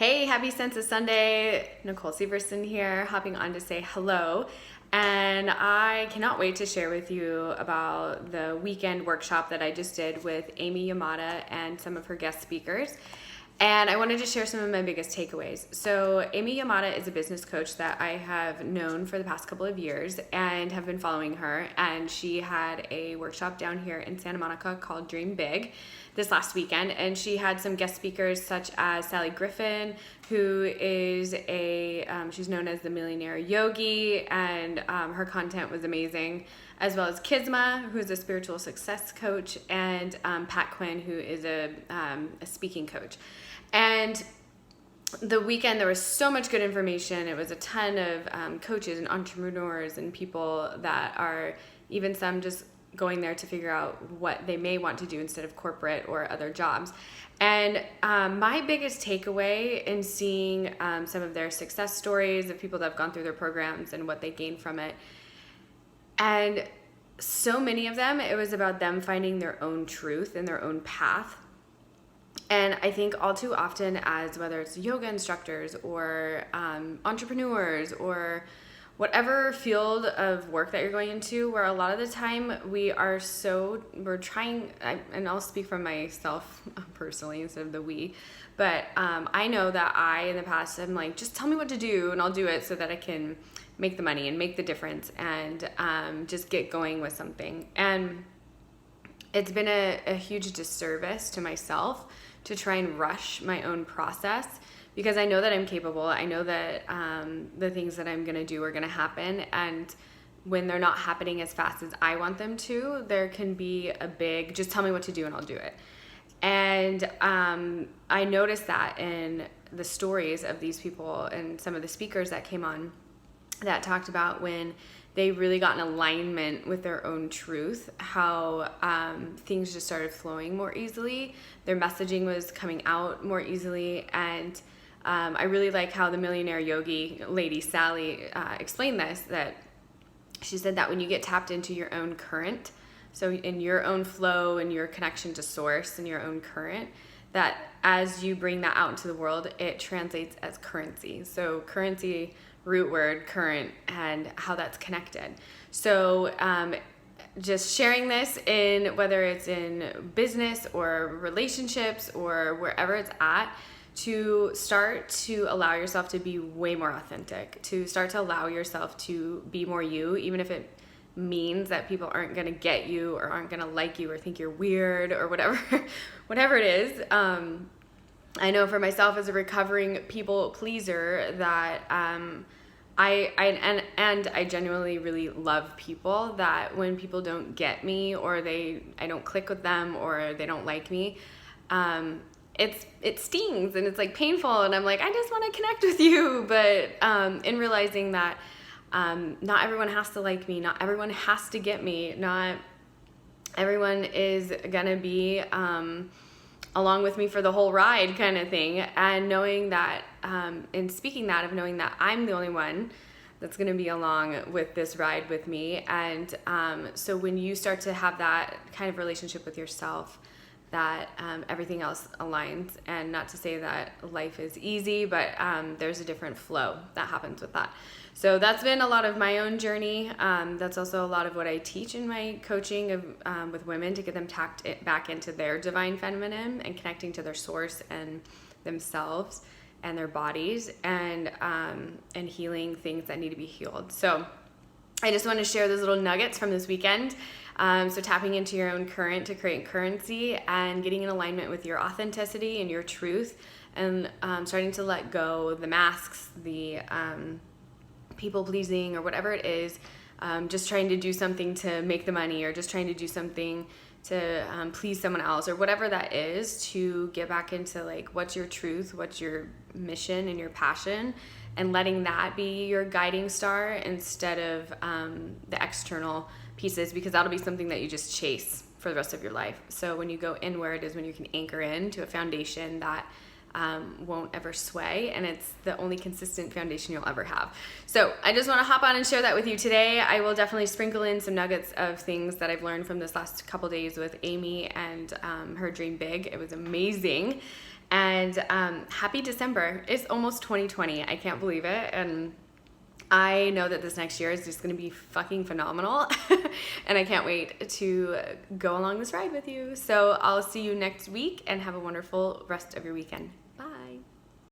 Hey, happy Sense of Sunday. Nicole Severson here, hopping on to say hello. And I cannot wait to share with you about the weekend workshop that I just did with Amy Yamada and some of her guest speakers. And I wanted to share some of my biggest takeaways. So Amy Yamada is a business coach that I have known for the past couple of years and have been following her. And she had a workshop down here in Santa Monica called Dream Big this last weekend. And she had some guest speakers such as Sally Griffin, who is she's known as the Millionaire Yogi, and her content was amazing, as well as Kisma, who's a spiritual success coach, and Pat Quinn, who is a speaking coach. And the weekend, there was so much good information. It was a ton of coaches and entrepreneurs and people that are even some just going there to figure out what they may want to do instead of corporate or other jobs. And my biggest takeaway in seeing some of their success stories of people that have gone through their programs and what they gained from it, and so many of them, it was about them finding their own truth and their own path. And I think all too often, as whether it's yoga instructors or entrepreneurs or whatever field of work that you're going into, where a lot of the time we're trying, and I'll speak from myself personally instead of the we, but I know that I, in the past, I'm like, just tell me what to do and I'll do it so that I can make the money and make the difference and just get going with something. And it's been a huge disservice to myself to try and rush my own process, because I know that I'm capable. I know that the things that I'm going to do are going to happen. And when they're not happening as fast as I want them to, there can be a big, just tell me what to do and I'll do it. And I noticed that in the stories of these people and some of the speakers that came on that talked about when they really got in alignment with their own truth, how things just started flowing more easily. Their messaging was coming out more easily. And I really like how the Millionaire Yogi lady, Sally, explained this, that she said that when you get tapped into your own current, so in your own flow and your connection to source and your own current, that as you bring that out into the world, it translates as currency. So currency, root word, current, and how that's connected. So just sharing this in, whether it's in business or relationships or wherever it's at, to start to allow yourself to be way more authentic, to start to allow yourself to be more you, even if it means that people aren't going to get you or aren't going to like you or think you're weird or whatever whatever it is. I know for myself as a recovering people pleaser that I genuinely really love people, that when people don't get me or I don't click with them or they don't like me, it stings and it's like painful, and I'm like, I just want to connect with you. But in realizing that not everyone has to like me, not everyone has to get me, not everyone is gonna be along with me for the whole ride kind of thing. And knowing that, and speaking that of knowing that I'm the only one that's going to be along with this ride with me. And so when you start to have that kind of relationship with yourself, that everything else aligns. And not to say that life is easy, but there's a different flow that happens with that. So that's been a lot of my own journey. That's also a lot of what I teach in my coaching of with women, to get them tapped back into their divine feminine and connecting to their source and themselves and their bodies, and healing things that need to be healed. So I just want to share those little nuggets from this weekend. So tapping into your own current to create currency, and getting in alignment with your authenticity and your truth, and starting to let go the masks, the people pleasing or whatever it is, just trying to do something to make the money, or just trying to do something to please someone else, or whatever that is, to get back into like, what's your truth, what's your mission and your passion, and letting that be your guiding star instead of the external pieces, because that'll be something that you just chase for the rest of your life. So when you go inward is when you can anchor in to a foundation that won't ever sway, and it's the only consistent foundation you'll ever have. So I just want to hop on and share that with you today. I will definitely sprinkle in some nuggets of things that I've learned from this last couple days with Amy and her Dream Big. It was amazing. And happy December. It's almost 2020. I can't believe it. And I know that this next year is just going to be fucking phenomenal. And I can't wait to go along this ride with you. So I'll see you next week and have a wonderful rest of your weekend.